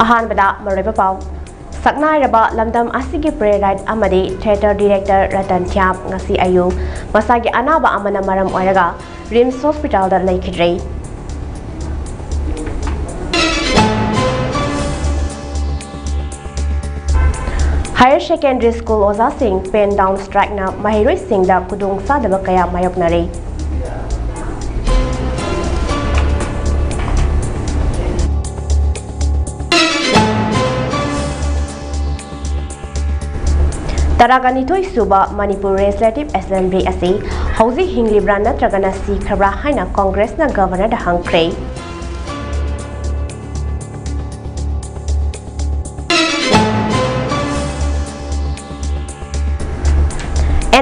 अहानबदा मरोइबा पाव सकनाइरबा लमदम असिगी प्रेराइट अमदी theatre director रतन थ्याम ngasi ayu masagi anaba amana maram oiraga RIMS hospital दा लैखिद्रे higher secondary school ओजा Singh pen down strike ना महिरोई सिंह दा कुदुंग सादबा कया मायोकनरे Taraganitoi suba Manipur Legislative Assembly asi hauzi hinglibra natragana sikhabra haina Congress na governor da hangkre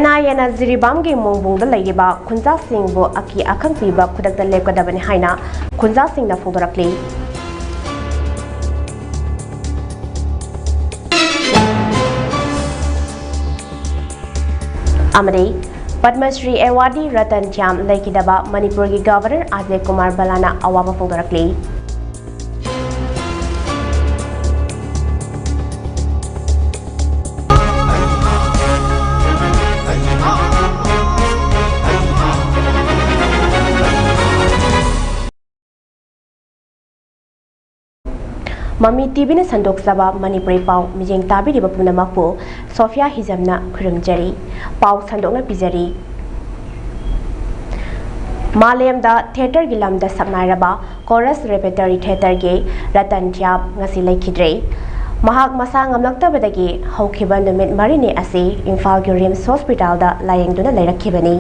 NIA Jiribam ge mongbung da laiba Khunja Singh bo aki akhang piba khudak da lepkadabani haina Khunja Singh na phongdorakli Amade Padmashri Awadi Ratan Thiyam Laikidaba Manipuri Governor Ajay Kumar Balana awaba phongdorakli Mami TV na sandok saba Manipuri pau mijeng tabi di bapuna makpo SOPHIA HIJAM na khurumjari pau sandok na pijari Malem da theater gilam da saknairaba chorus repertory theater ge Ratan Thiyam ngasi laikhidre mahak masa ngamlaktabadagi haukiba numit marini ase Imphal gi RIMS Hospital da layengduna lairakhibani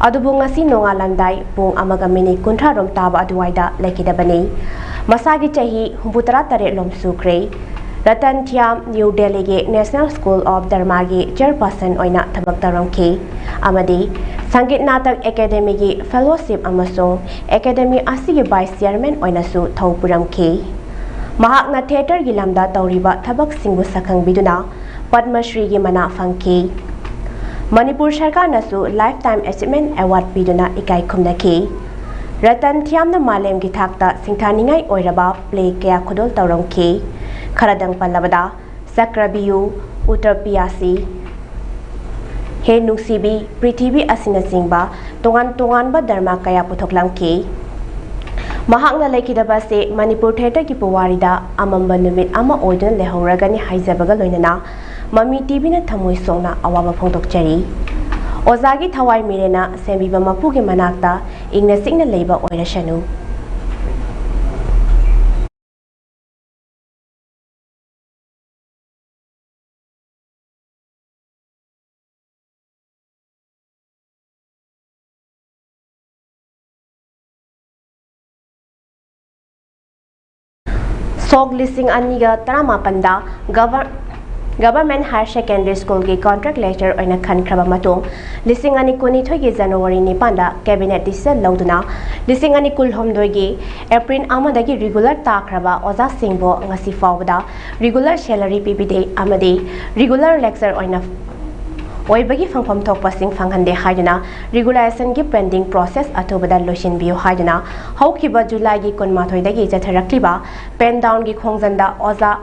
adubu ngasi nongalamdai pung amaga minute 30 rom taba aduwaida laikidabani Masagi chahi humbutara tare lom sukre Ratan Thiyam New Delhi ge National School of Dharma ge chairperson oina thabak taramki amadi Sangit Natak Academy ge fellowship amasong Academy asigi vice chairman oina su thaupuramki Mahak na theater gi lamda tawriba thabak singbu sakhang biduna Padma Shri gi mana phangki Manipur Sarkar na su lifetime achievement award biduna ikai khumnaki Ratan Thiyam na malem gi thakta singthaningai oiraba play kaya khudol tawramki kharadang pallabada sakrabiyu uttarpiyasi he nusibi prithibi asina singba tongan ba dharma kaya puthoklamki mahakna laikidaba se Manipur theater ki puwarida amamba numit ama oidun lehoragani haijabaga loinana Mami TV na thamoi songna awaba phongtokchari Ozagi thawai mirena sembiba mapugi manakta ingna signa leiba oirashanu Sog listing aniga taramapanda Government Higher Secondary School ki contract lecture oina khankraba matung listing ani kuni thogi January ni panda cabinet decision lauduna listing ani kulhomdoi gi April amadagi regular takraba oja singbo ngasi fawda regular salary PPD amadi regular lecture oina oibagi phangpham thokpa sing phanghande haiduna regulation gi pending process atobada losin biu haiduna haukiba July gi konmathoi dagi jatharakliba pen down gi khongjanda oja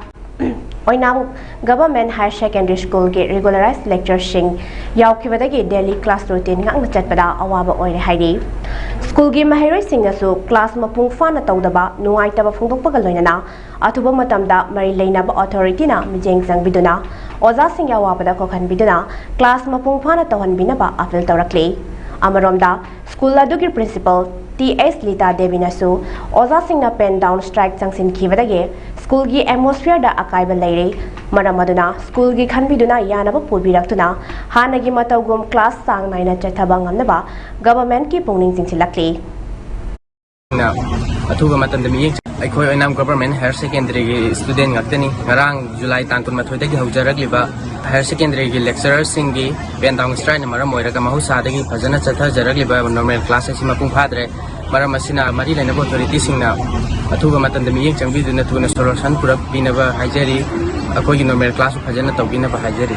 Oinam Government Higher Secondary School ge regularized lecture sing yaukibadagi daily class routine ngak chatpada awaba oire hairi school gi mahiroi sing asu class mapung fana tawdaba nuaitaba phongdokpaga loinana athuba matamda mari leinaba authority na mijeng jangbiduna oja sing yawabada kokhan biduna class mapung fana tawhan binaba appeal tawrakli amaromda school adugi principal T.S. Lita Devinasu oja sing na pen down strike jangsin khibadagi school gi atmosphere da akaiba leire maramaduna school gi khanbiduna yanaba purbirakuna hanagi matawgum class sang naina chathaba ngamnaba government ki pungning jingsilakli na athuba matam demi aikhoi oinam government higher secondary gi student ngakteni ngarang July tang 23 dagi haujarakliba higher secondary gi lecturer singi pen down strike na maram oiraga mahusa dagi phajana chatha jarakliba normal class asima pung phadre maram asina mari lena authority singna athuba matam demi changbiduna thuna solution purak binaba haijari akoi normal class phajana tawbinaba haijari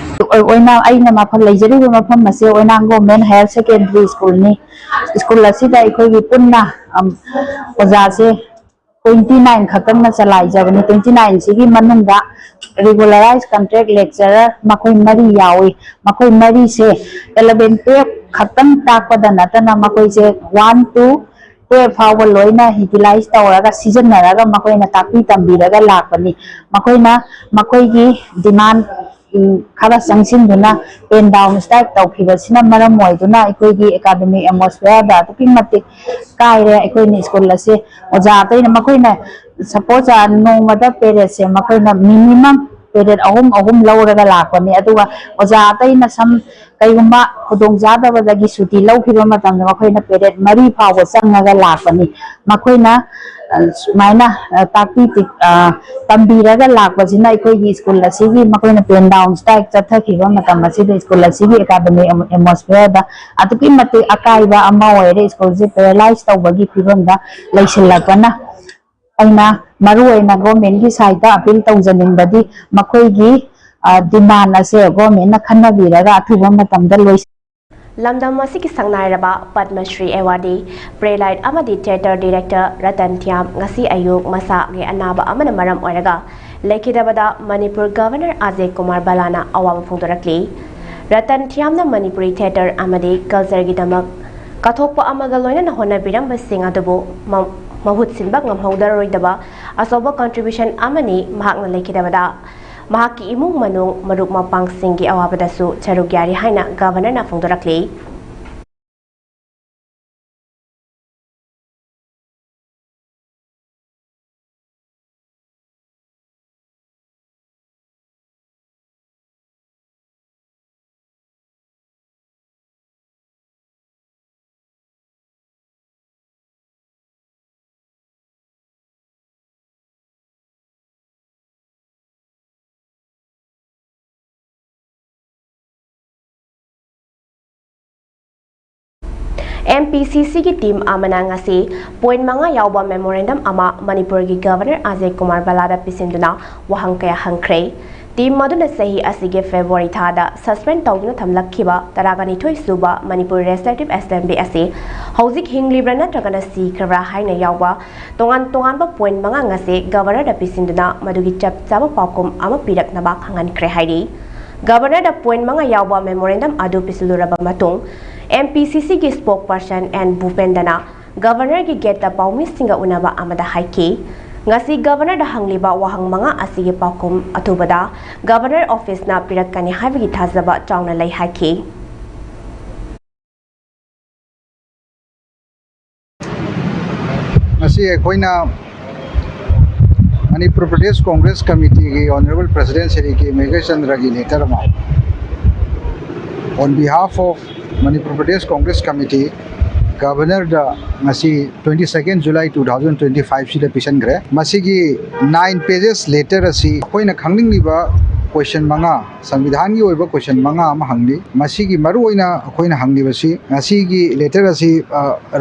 oina aina mafam leijari mafam mase oina government higher secondary school ni school asida aikoi gi punna oja se 29 खतम चलाई जबनी 29 सिगी मनुंगा regularise contract lecturer मखोई मरी यावी मखोई मरी से 11 12 खतम ताकपद नतना मखोई से 1 2 12 फाव लोइना utilise तौरगा सिजनरगा मखोइना ताकपी तंबीरगा लापनी मखोइना मखोइगी demand खरा संगसिनदुना पेन डाउन स्ट्राइक तौखिबसिना मरम मोइदुना अखोइगी एकेडमिक एटमॉस्फेयर दा तुकी मते कायरे अखोइनी स्कूल असे ओजा तैना मखोइना सपोज नोमदा पेरेड से मखोइना मिनिमम पेरेड अहुम अहुम लौरगा लापनी अदुगा ओजा तैना सम कईगुम्बा खुदोंग जादबदगी सुटी लौखिबा मतमदा मखोइना पेरेड मरी फाव चंगगा लापनी मखोइना सुमाइना ताकि तंबीरगा लापसिना अखोइगी स्कूल असिगी मखोइना पेन डाउन स्ट्राइक चथखिबा मतम असिदा स्कूल असिगी एकेडमिक एटमॉस्फेयर दा अतुकी मते अकाइबा अमा ओइरे स्कूल से पैरालाइज तौबगी फिबमदा लैसिल्लकना अइना मरुअइना गवर्नमेंट की साइड अपील तौजनिंगबदी मखोइगी डिमांड असे गवर्नमेंट खन्नबिरगा अथुबा मतमदा लोइ लमदम की संगनाइरबा पद्मश्री एवार्डी प्रेलाइट अमदी थिएटर डायरेक्टर रतन थ्याम ngasi ayuk masa ge anaba amana maram oiraga lekidabada Manipur Governor Ajay Kumar Balana awaba phongdorakli Ratan Thiyamna Manipuri theater amadi culture gi damak kathokpa amaga loina hona biramba sing adubu mahut sinbak ngamhaudaroidaba asoba contribution amani mahakna lekidabada Mahaki imung manung maruk mapang singgi awabadasu charuk yari haina governor na phongdorakli MPCC की team आमना ngasi point manga yauba memorandum ama Manipur की Governor Ajay Kumar Balada pisinduna wahang kaya hangkre team मदुना सही असिगे February थादा suspend तौदुना थमलखिबा तरागनी थोइ सुबा Manipur legislative assembly असे हौजिक हिंगलिब्रा नत्रगना सीख्रबा हाइना यावबा तोंगान तोंगानबा point मंगा ngase governor दा पिसिंदुना मदुगी चप चाबा पाकुम अमा पिरकनबा खंगनख्रे हाइरि गवर्नर दा पॉइंट मंगा यावबा मेमोरेंडम अदु पिसिलुरबा मतुंग MPCC की स्पोकपर्सन एन भूपेंदना गवर्नर की गेट दा पाउमी सिंगा उनाबा अमदा हाइकी ngasi governor da hangliba wahang manga asige pakum athubada governor office na pirakani haibigi thazaba chauna lai haiki ngasi ekhoina Manipur Pradesh Congress Committee ki Honorable President Sri K Megha Chandra ki letter ma on behalf of Manipur Pradesh Congress Committee Governor da ngasi 22nd July 2025 sida pisan gre masi gi 9 pages later asi koina khangning liba question manga संविधान की ओइबा question manga ama hangli masi gi maru oina koina hangli basi ngasi gi later asi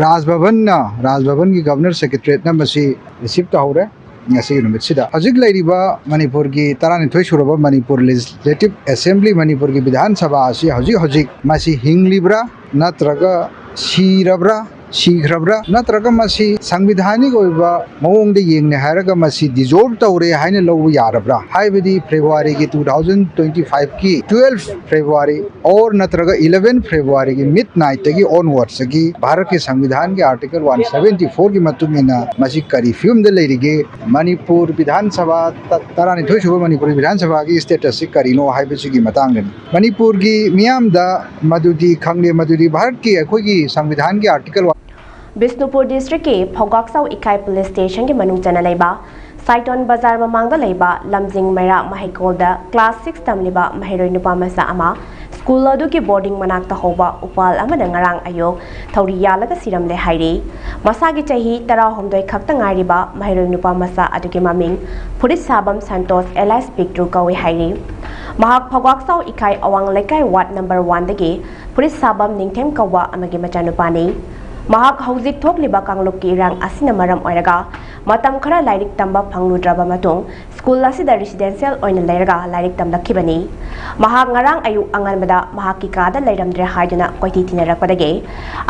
Raj Bhavan की Governor Secretariat na masi receive ta hore ngasi numit sida hajik lairiba Manipur ki tarani thoi suraba Manipur Legislative Assembly Manipur ki Vidhan Sabha asi hajik masi hinglibra natraga Shirabra, Shigrabra, Natraga Masi, Sangvidhani Goiba, Mong the Ying Haraga Masi, dissolved Taure, Haine Low Yarabra, Haividi, February 2025 ki, 12 February, or Natraga 11 February, midnight onwards, Bharat ki Sangvidhan ki Article 174 ki Matumina, Masi Karifum the Lady Gay, Manipur Vidhan Sabha, Tarani Tushu, Manipur Vidhan Sabha ki status Karino, Haibisi Matangan, Manipur ki Miam da Madudi, Kangli Madudi, Bharat ki Akogi, Sangvidhan ki Article Bishnupur district के फौगाक्साउ इकाई police station के मनु जना लेबा साइटोन बाजार ममांगदा लेबा लमजिंग मैरा महिकोलदा class 6 तमलिबा महिरोइ नुपा मसा अमा school अदु के बोर्डिंग मनाक्ता होबा उपाल अमदा ngarang ayok थौरी यालगा सिरमले हाइरे मसागी चाही 13 खक्ता ngaribा महिरोइ नुपा मसा अदुके ममिंग फुरित साबम संतोष एलाइस पिक्ट्रु कवे हाइरे महाक फौगाक्साउ इकाई अवांग लेकाई वार्ड नंबर 1 दगे फुरित साबम निंगथेम कवा अमगे मचानुपानी महाक हौजिक थोकलिबा कांगलुक की रंग असिना मरम ओइरगा मतम खरा लाइरिक तंबा फंगलुद्रबा मतुंग स्कूल असिदा रेसिडेंशियल ओइन लेरगा लाइरिक तमलखिबनी महाक ngarang ayuk anganbada महाक की कादा लेरमद्रे हाइदना कोइति तिनरकपदगे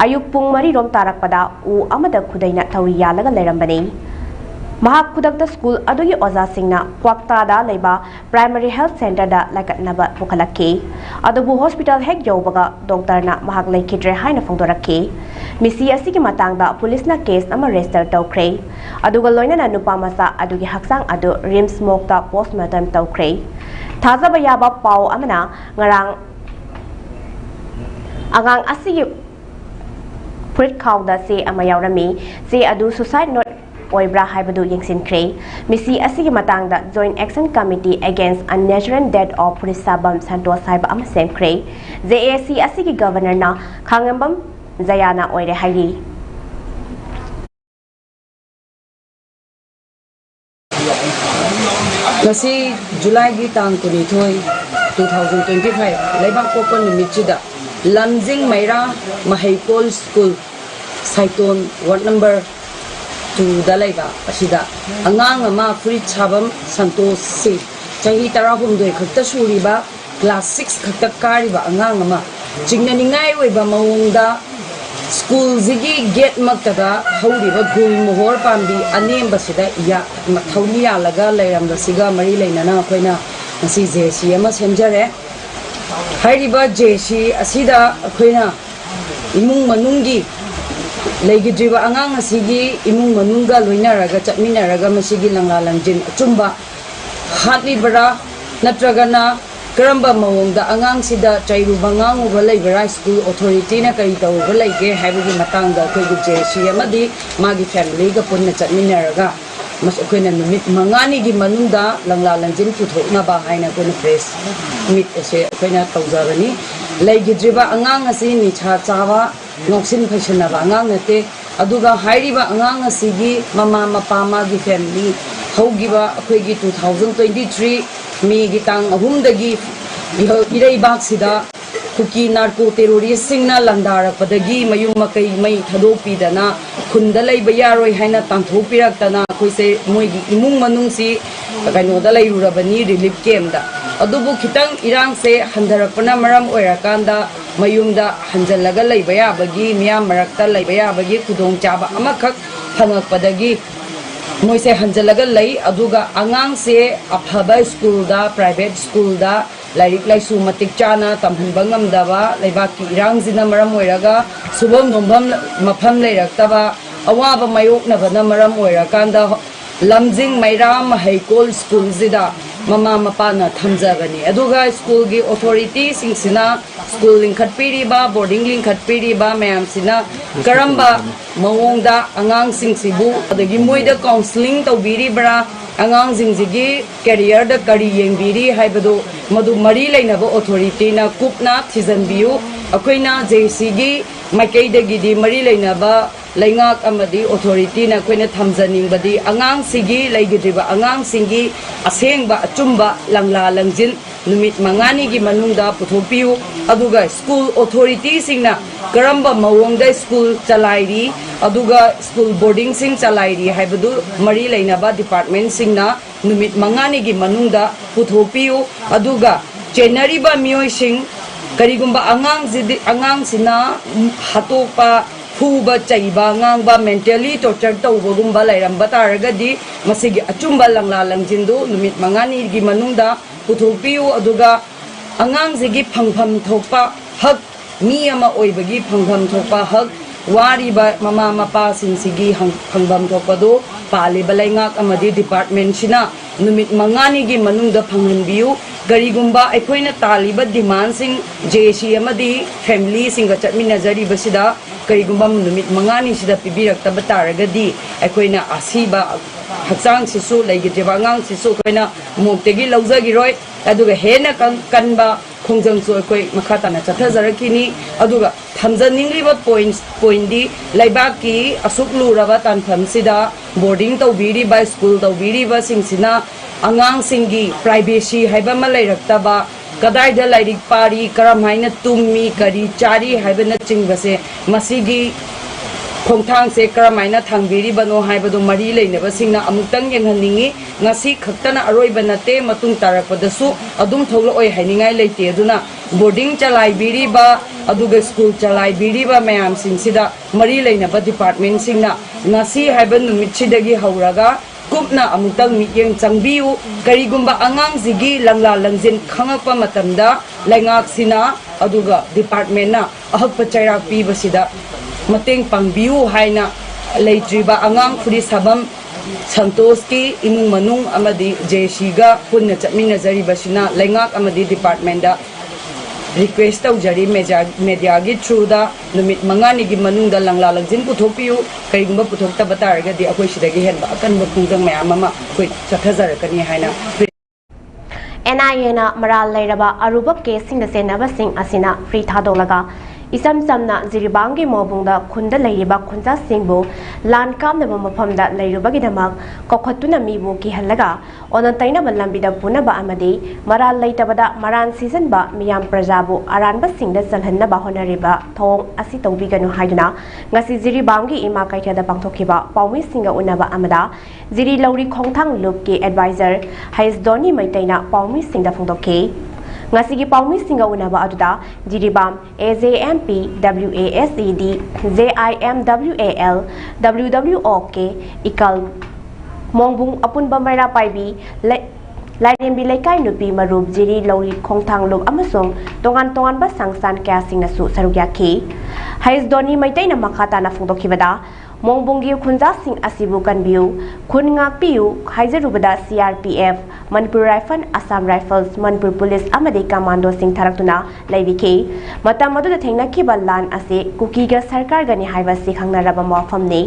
ayuk pung 3 rom tarakpada u amada khudaina thori yalaga lerambani Mahak khudakta school adugi oza singna kwaktada leiba primary health center da laikatnaba pukhalakki adubu hospital hek yaubaga doctor na mahak laikhidre haina phongdorakki misi asigi matangda police na case ama register tawkhre aduga loina na nupa masa adugi haksang adu rims mokta postmortem tawkhre thazaba yaba pau amana ngarang agang asigi Prit khawda se ama yaurami se adu suicide note oibra haibadu yengsinkhre misi asigi matangda joint action committee against unnatural death of pulisabam santos haiba ama semkhre JAC asigi governor na khangambam Zayana oire hairi Nasi July gi tang kuni thoi 2025 leibak popon nimitsida Lamjing Maira Mahaikol School Saiton ward number 2 dalaiba asida angang ama free chabam santos si chahi tarahum doi khakta suriba class 6 khakta kariba angang ama chingna ningai oiba mawongda school zigi gate maktada haudiba gul mohor pambi anem basida ya mathaunia laga leiramda siga mari leinana khoina nasi JC ama semjare hairiba JC asida khoina imung manungi leigidriba angang asigi imung manunga loinaraga chatminaraga masigi langla langjin achumba hatlibara natragana karamba mawongda angang sida chairu bangang uba leibara school authority na kari tawuba leige haibugi matangda akhoi JC amadi magi family ga punna chatminaraga mas akhoi na numit mangani gi manungda langla langjin puthokna ba haina akhoi press meet ase akhoi na tawjarani leigidriba angang asi ni cha chawa ngoksin phaisana ba angang nate aduga hairiba angang asigi mama mapa magi family haugiba akhoi gi 2023 mi gi tang ahum dagi irei bak sida kuki narco terrorist singna landarakpadagi mayum makai mai thadopi dana khunda leiba yaroi haina tangthopirak tana khoise moigi imung manung si kaino da leirurabani relief camp da adubu khitang irang se handarakpana maram oirakanda mayumda hanjalaga leiba yabagi miyam marakta leiba yabagi khudong chaba amakhak phangakpadagi moise hanjalaga lei aduga angang se aphaba school da private school da lairik laisu matik chana tamhanba ngamdaba leibaki irang jina maram oiraga subam dombam mapham leiraktaba awaba mayoknabana maram oirakanda lamjing Maira Mahaikol School zida mama mapana thamjagani aduga school gi authority singsina school lingkhat piriba boarding lingkhat piriba mayam sina karamba mawongda angang singsibu adagi moida counseling tawbiribra angang jingjigi career da kari yengbiri haibadu madu mari leinaba authority na kupna thijanbiu akoina JC gi maikaidagi di mari leinaba laingak amadi authority na koina thamjaning badi angang sigi leigidriba angang singi asengba achumba langla langjin numit mangani gi manungda puthopiu aduga school authority singna karamba mawongda school chalairi aduga school boarding sing chalairi haibadu mari leinaba department singna numit mangani gi manungda puthopiu aduga chenariba mioi sing karigumba angang sina hatopa Fuba chaiba ngangba mentally torture tawbagumba lairamba taragadi masigi achumba langla langjindu numit mangani gi manungda puthopiu aduga angang sigi phangpham thokpa hak mi ama oibagi phangpham thokpa hak wariba mama mapa sinsigi phangbam thokpado paliba laingak amadi department sina numit mangani gi manungda phanghanbiu garigumba aikoina taliba demand sing JC amadi family singa chatminajari basida karigumba numit mangani sida pibirakta bataragadi aikoina asiba haksang sisu leigidriba ngang sisu koina moktegi laujagiroi aduga hena kanba khongjang chu akoi makhatana chathajarakini aduga thamjaningriba point di laibaki asuklu raba tanpham sida boarding tawbiri ba school tawbiri ba singsina angang singi privacy haiba ma leiraktaba kadaida lairik pari karamhaina tummi kari chari haibana chingbase masigi khongthang se karamaina thangbiri bano haibado mari leinaba singna amuktang yenghaningi ngasi khaktana aroiba nate matung tarakpadasu adum thogla oi hainingai leite aduna boarding chalai biri ba aduga school chalai biri ba mayam singsida mari leinaba department singna ngasi haiba numit sidagi hauraga ꯀꯨꯞꯅ ꯑꯃꯨꯛꯇꯪ ꯃꯤꯠꯌꯦꯡ ꯆꯪꯕꯤꯌꯨ ꯀꯔꯤꯒꯨꯝꯕ ꯑꯉꯥꯡꯁꯤꯒꯤ ꯂꯪꯂꯥ ꯂꯪꯖꯤꯟ ꯈꯪꯉꯛꯄ ꯃꯇꯝꯗ ꯂꯩꯉꯥꯛꯁꯤꯅ ꯑꯗꯨꯒ ꯗꯤꯄꯥꯔꯠꯃꯦꯟꯅ ꯑꯍꯛꯄ ꯆꯩꯔꯥꯛ ꯄꯤꯕꯁꯤꯗ ꯃꯇꯦꯡ ꯄꯥꯡꯕꯤꯌꯨ ꯍꯥꯏꯅ ꯂꯩꯇ꯭ꯔꯤꯕ ꯑꯉꯥꯡ ꯐꯨꯔꯤꯠ ꯁꯥꯐꯝ ꯁꯟꯇꯣꯁꯀꯤ ꯏꯃꯨꯡ ꯃꯅꯨꯡ ꯑꯃꯗꯤ ꯖꯦꯁꯤꯒ ꯄꯨꯟꯅ ꯆꯠꯃꯤꯟꯅꯖꯔꯤꯕꯁꯤꯅ ꯂꯩꯉꯥꯛ ꯑꯃꯗꯤ ꯗꯤꯄꯥꯔꯠꯃꯦꯟꯗ रिक्वेस्ट तौजरी मीडिया की थ्रूदा नुमित मंगानी मनुंगदा लंगला लंजिन पुथोपियु करिगुंबा पुथोक्तबा तारगदि अखोय सिदगी हेनबा अकनबा पुंजंग मयाम अमा अखोय चथजरकनी हायना NIA na maral lairaba aruba case da senaba sing asina free thadolaga isam samna Jiribam gi mobungda khunda lairiba khunja singbu lan kamnaba mafamda lairubagi damak kokhatuna mibu ki halaga onantaina balambida punaba amadi maral laitabada maran season ba miyam prajabu aranba singda salhanna honariba thong asi tawbiganu haiduna ngasi Jiribam gi ima kaithada pangthokiba paumi singa unaba amada Jiri Lauri Khongthang Loop ki advisor Haisdoni Maitaina paumi singda phongdokhe ngasigi paumi singa unaba aduda Jiribam AJMP WASED JIMWAL WWOK ikal mongbung apunba maira paibi Lairembi Laikai Nupi Marub Jiri Lauri Khongthang Loop amasung tongan ba sangsan kya singna su sarugyakhi Haisdoni Maitaina makhata na phongdokhibada Mongbungi khunja sing asibu kanbiu khun ngakpiu haijarubada CRPF Manipur Rifle Assam Rifles Manipur Police amade commando sing tharaktuna laibike matam adu thengna kiba lan ase kuki ga sarkar gani haiba si khangna raba mafamni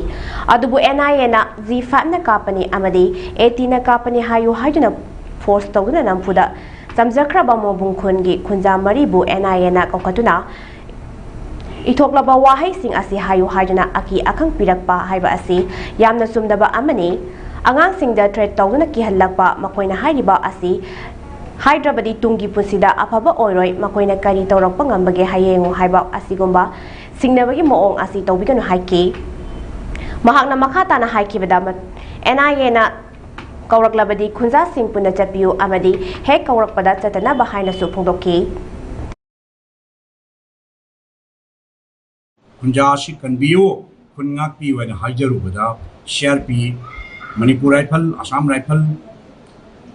adubu NIA na G5 na kapani amade 18 na kapani hayu haiduna force tawna nampuda samjakhra ba mongbung khungi khunja maribu NIA na kokatuna Itoklaba wahai sing asi hayu haiduna aki akang pirakpa haiba asi yamna sumdaba amani angang singda threat tawduna ki hallakpa makoina hairiba asi Hyderabadi tungi pusida afaba oiroi makoina kari tawrakpa ngambage hayengu haiba asigumba singnabagi moong asi tawbiganu haiki mahakna makhata na haikibada NIA na kawraklabadi khunja sing punna chapiu amadi hek kawrakpada chatana bahaina su phongdokki Kunjashi Kanbiyo, Kunaki when Hijarubuda, Sherpi, Manipur Rifle, Assam Rifle,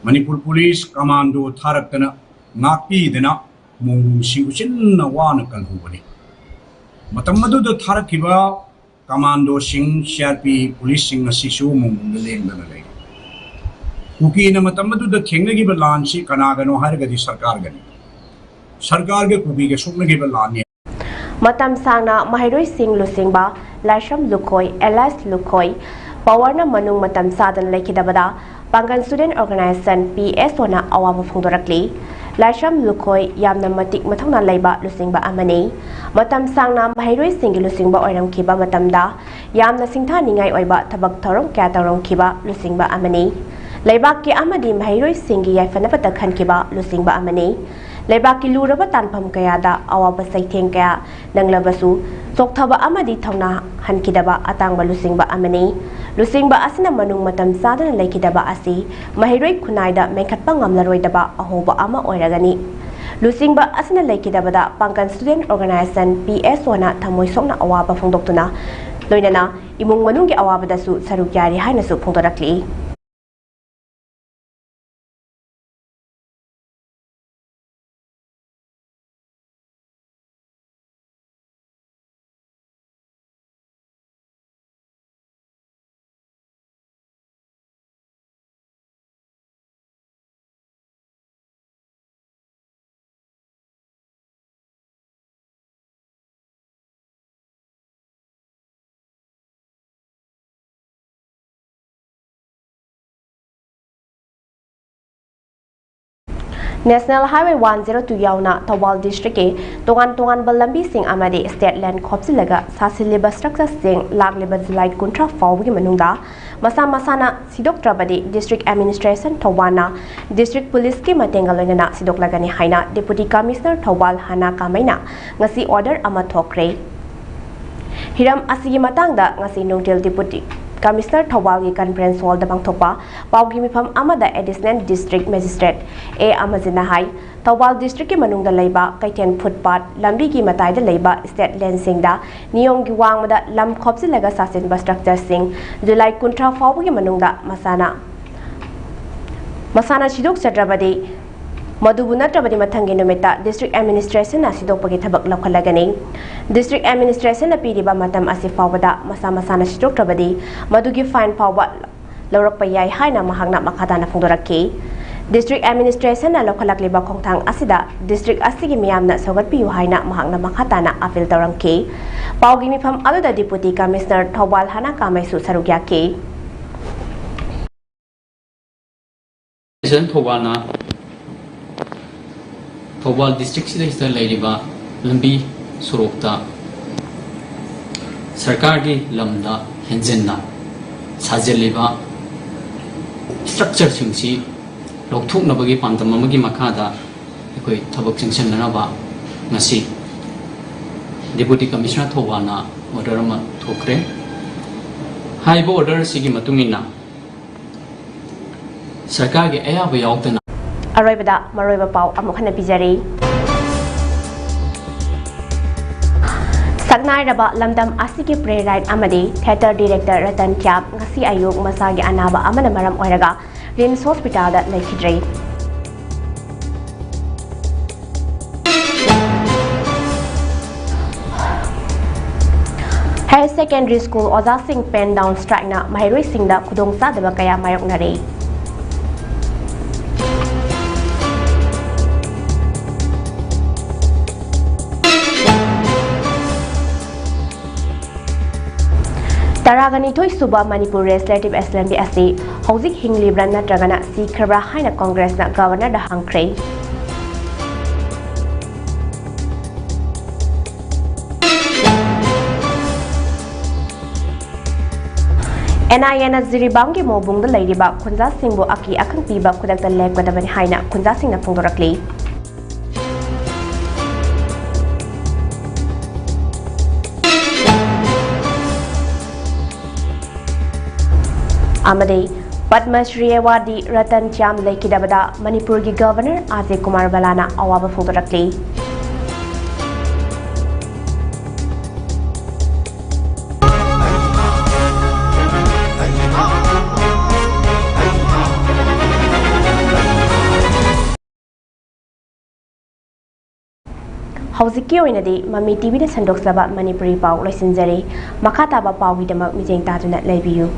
Manipur Police, Commando, Tarakana, Naki, Dena, Mung Singushin, Wana Kanhubani. Matamadu the Tarakiba, Commando Sing, Sherpi, Police Sing, Sishu, Mung, the Lane than a lady. Kuki in a Matamadu the Kinga Lanchi, Kanagano, Hargadi Sarkargani. Sarkarga Kubi, Suknagiba Lani. Matam sangna mahairoi sing lusingba Laisham Lukoi Elas Lukoi Pawarna Manung Matam Sadan Lekidabada Pangan Student Organization PSO na awabu phongdorakli Laisham Lukoi yamna matik mathongna leiba lusingba amani Matam sangna mahairoi sing lusingba oiram kiba matamda yamna singtha ningai oiba thabak thorong kya tarong kiba lusingba amani Leibak ki amadi mahairoi singi yaifana patakhan kiba lusingba amani Leibaki luraba tanpham kayada awaba saitheng kaya nanglabasu sokthaba amadi thawna hankidaba atangba lusingba amani lusingba asina manung matam sadana laikidaba asi mahiroi khunaida menkhatpa ngamlaroidaba ahoba ama oiragani lusingba asina laikidabada Pangan Student Organization PSO na thamoi sokna awaba phongdoktuna loinana imung manunggi awabadasu sarukyari haina su phongdorakli National Highway 102 yauna Thawal District ke tongan balambi sing amade state land khopsilaga sasiliba structure sing lagliba July kuntra fawgi manungda masana sidoktrabadi district administration Thawalna district police ki matengalona sidoklagani haina deputy commissioner Thawal Hana Kamaina ngasi order ama thokre Hiram asigi matangda ngasi Nodal deputy Commissioner Thawalgi Conference Hall da bangthokpa paugi mifam amada Additional District Magistrate A Amazina Hai Thawal District ki manungda leiba Kaithen footpath lambi ki matai da leiba state land singda niyom gi wangmada lam khopsi laga sasin ba structure sing July kuntra fawgi manungda masana sidok sadrabadi Madubu natrabadi mathangi numita District Administration asidokpagi thabak laukhalagani District Administration na piriba matam asi fawbada masana sidok trabadi madugi fine fawba laurakpa yai haina mahakna makhatana phungdorakki District Administration na laukhalakliba khongthang asida District asigi miyamna sogatpiyu haina mahakna makhatana appeal tawrangki paugi mifam aduda Deputy Commissioner Thawal Hana Kamaisu sarugyaki Thawal district sida hista lairiba lambi surokta sarkar gi lamda henjenna sajeliba structure singsi lokthuk nabagi pantam amagi makhada ekoi thabak singsen nanaba ngasi Deputy Commissioner Thawalna order ma thokre haibo order sigi matungina sarkar gi ayaba yaudana Aroibada maroiba pau amukhana pijari Sagnai raba lamdam asiki playwright amadi theater director Ratan Thiyam ngasi ayuk masagi anaba amana maram oiraga Rims Hospital da lekhidrei Higher Secondary School Oza Singh pen down strike na Mahiroi Singh da khudong sa daba kaya mayok nare Taragani Toy Suba Manipur Legislative Assembly asi Hauzik Hinglibra natragana si Khabra haina Congress na Governor da hangkrei NIA Jiribam gi mobung da leiriba khunja singbu aki akhang piba khudakta lekwadabani haina khunja singna phungdorakli Amade Padma Shri Awadi Ratan Thiyam Lekidabada Manipur gi Governor Ajay Kumar Balana awaba phungdorakli Hauziki oinadi Mami TV da sandoksaba Manipuri pau loisinjari makhataba pau gi damak mijeng taduna leibiyu